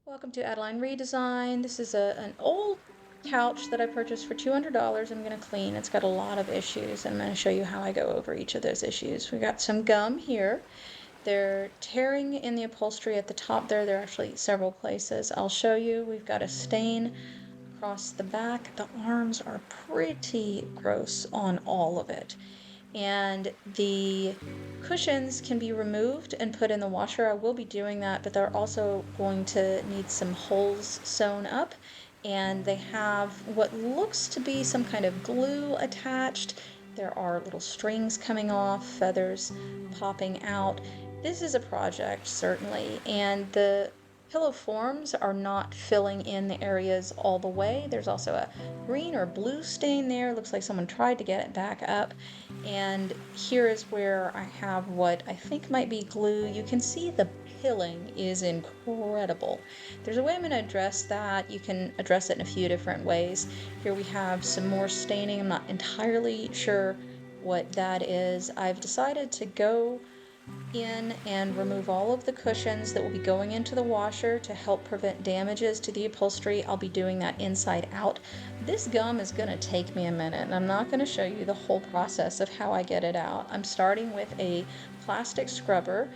Welcome to Adeline Redesign. This is an old couch that I purchased for $200. I'm going to clean. It's got a lot of issues, and I'm going to show you how I go over each of those issues. We've got some gum here. They're tearing in the upholstery at the top there. There are actually several places. I'll show you. We've got a stain across the back. The arms are pretty gross on all of it. And the cushions can be removed and put in the washer. I will be doing that, but they're also going to need some holes sewn up, and they have what looks to be some kind of glue attached. There are little strings coming off, feathers popping out. This is a project, certainly, and the pillow forms are not filling in the areas all the way. There's also a green or blue stain there. Looks like someone tried to get it back up. And here is where I have what I think might be glue. You can see the pilling is incredible. There's a way I'm going to address that. You can address it in a few different ways. Here we have some more staining. I'm not entirely sure what that is. I've decided to go in and remove all of the cushions that will be going into the washer to help prevent damages to the upholstery. I'll be doing that inside out. This gum is going to take me a minute, and I'm not going to show you the whole process of how I get it out. I'm starting with a plastic scrubber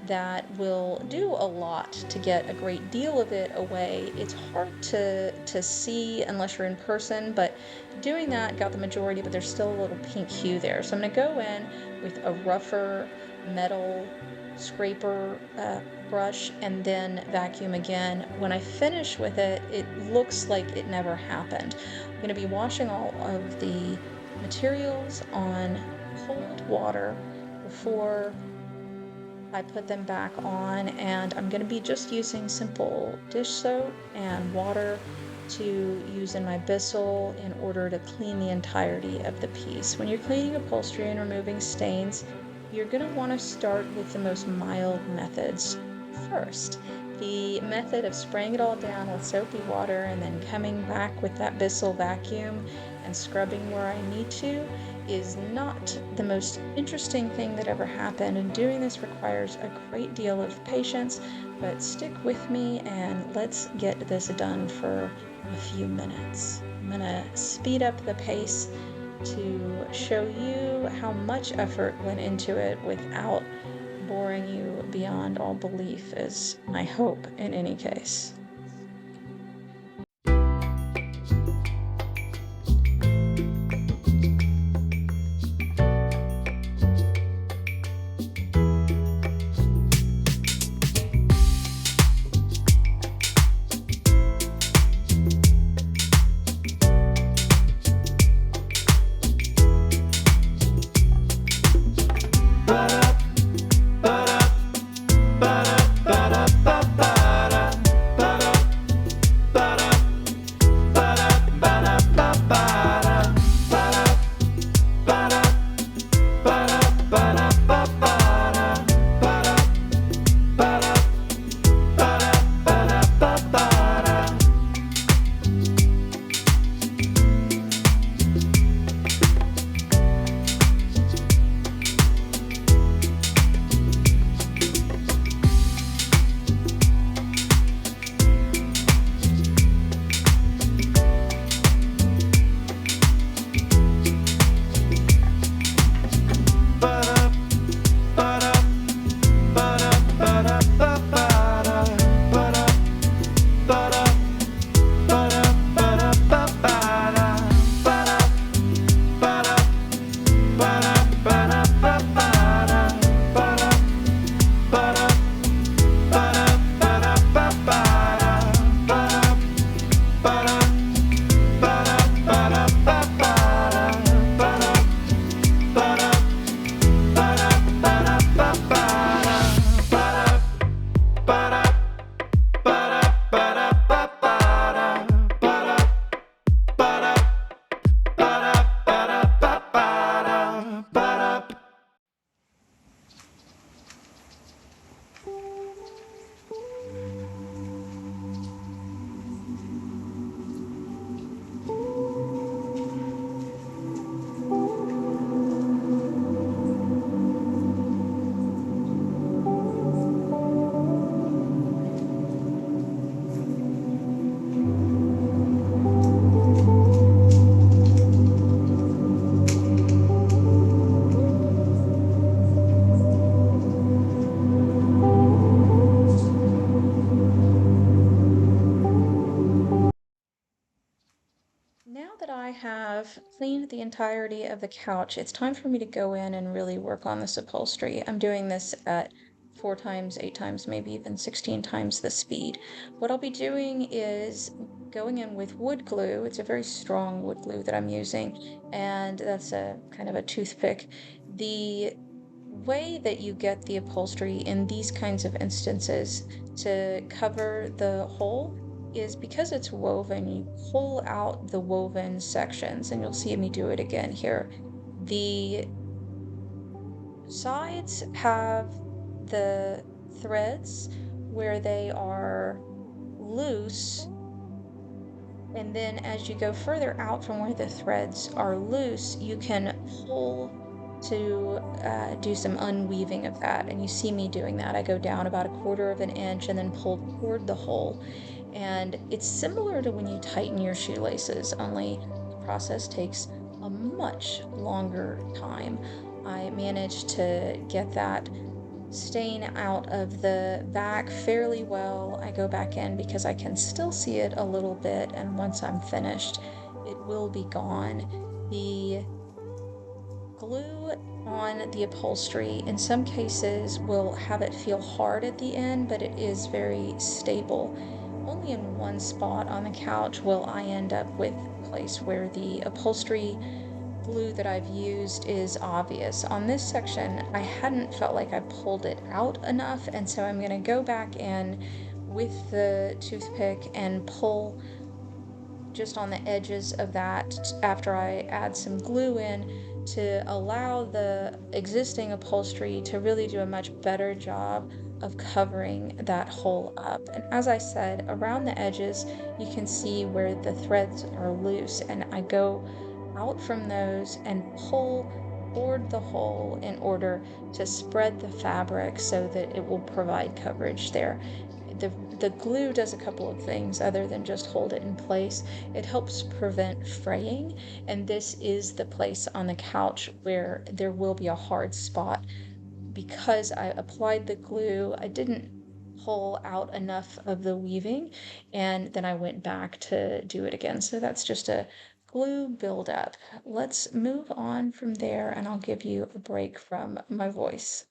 that will do a lot to get a great deal of it away. It's hard to see unless you're in person, but doing that got the majority, but there's still a little pink hue there. So I'm going to go in with a rougher metal scraper brush and then vacuum again. When I finish with it, it looks like it never happened. I'm going to be washing all of the materials on cold water before I put them back on, and I'm going to be just using simple dish soap and water to use in my Bissell in order to clean the entirety of the piece. When you're cleaning upholstery and removing stains, you're going to want to start with the most mild methods first. The method of spraying it all down with soapy water and then coming back with that Bissell vacuum and scrubbing where I need to is not the most interesting thing that ever happened, and doing this requires a great deal of patience, but stick with me and let's get this done for a few minutes. I'm going to speed up the pace to show you how much effort went into it without boring you beyond all belief, is my hope in any case. I have cleaned the entirety of the couch, it's time for me to go in and really work on this upholstery. I'm doing this at 4 times, 8 times, maybe even 16 times the speed. What I'll be doing is going in with wood glue. It's a very strong wood glue that I'm using, and that's a kind of a toothpick. The way that you get the upholstery in these kinds of instances to cover the hole is because it's woven, you pull out the woven sections, and you'll see me do it again here. The sides have the threads where they are loose, and then as you go further out from where the threads are loose, you can pull to do some unweaving of that. And you see me doing that. I go down about 1/4 of an inch and then pull toward the hole. And it's similar to when you tighten your shoelaces, only the process takes a much longer time. I managed to get that stain out of the back fairly well. I go back in because I can still see it a little bit, and once I'm finished, it will be gone. The glue on the upholstery in some cases will have it feel hard at the end, but it is very stable. Only in one spot on the couch will I end up with a place where the upholstery glue that I've used is obvious. On this section, I hadn't felt like I pulled it out enough, and so I'm going to go back in with the toothpick and pull just on the edges of that after I add some glue in to allow the existing upholstery to really do a much better job of covering that hole up. And as I said, around the edges, you can see where the threads are loose, and I go out from those and pull toward the hole in order to spread the fabric so that it will provide coverage there. The glue does a couple of things other than just hold it in place. It helps prevent fraying, and this is the place on the couch where there will be a hard spot. Because I applied the glue, I didn't pull out enough of the weaving, and then I went back to do it again. So that's just a glue buildup. Let's move on from there, and I'll give you a break from my voice.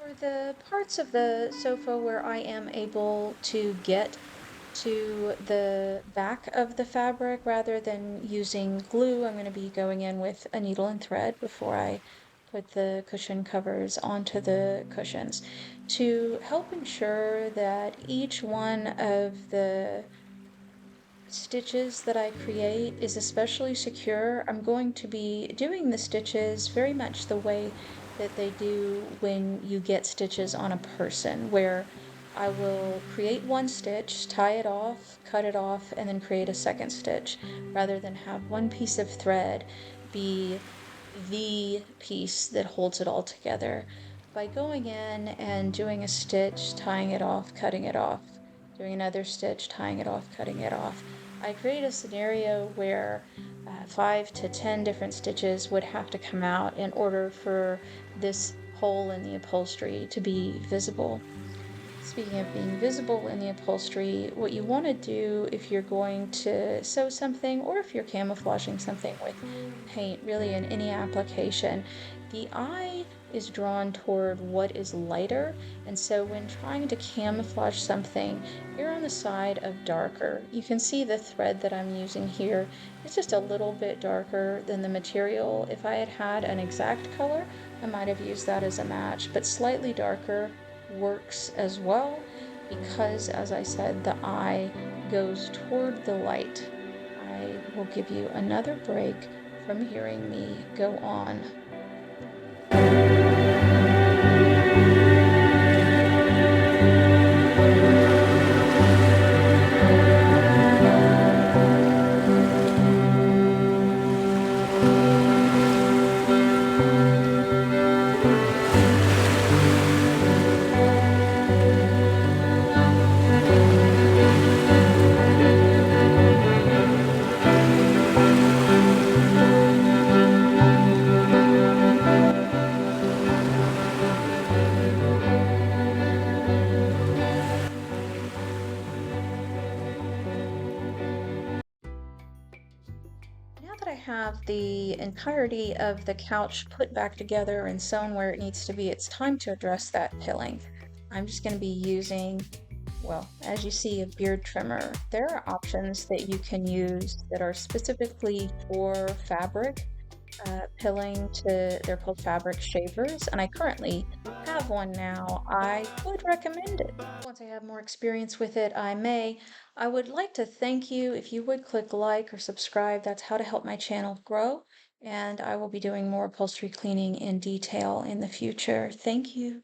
For the parts of the sofa where I am able to get to the back of the fabric rather than using glue, I'm going to be going in with a needle and thread before I put the cushion covers onto the cushions to help ensure that each one of the stitches that I create is especially secure. I'm going to be doing the stitches very much the way that they do when you get stitches on a person, where I will create one stitch, tie it off, cut it off, and then create a second stitch, rather than have one piece of thread be the piece that holds it all together. By going in and doing a stitch, tying it off, cutting it off, doing another stitch, tying it off, cutting it off, I create a scenario where 5 to 10 different stitches would have to come out in order for this hole in the upholstery to be visible. Speaking of being visible in the upholstery, what you want to do if you're going to sew something or if you're camouflaging something with paint, really in any application, the eye is drawn toward what is lighter. And so when trying to camouflage something, you're on the side of darker. You can see the thread that I'm using here. It's just a little bit darker than the material. If I had had an exact color, I might have used that as a match, but slightly darker works as well because, as I said, the eye goes toward the light. I will give you another break from hearing me go on. Now that I have the entirety of the couch put back together and sewn where it needs to be, it's time to address that pilling. I'm just going to be using, well, as you see, a beard trimmer. There are options that you can use that are specifically for fabric pilling they're called fabric shavers, and I currently have one now. I would recommend it. Once I have more experience with it, I may. I would like to thank you if you would click like or subscribe. That's how to help my channel grow, and I will be doing more upholstery cleaning in detail in the future. Thank you.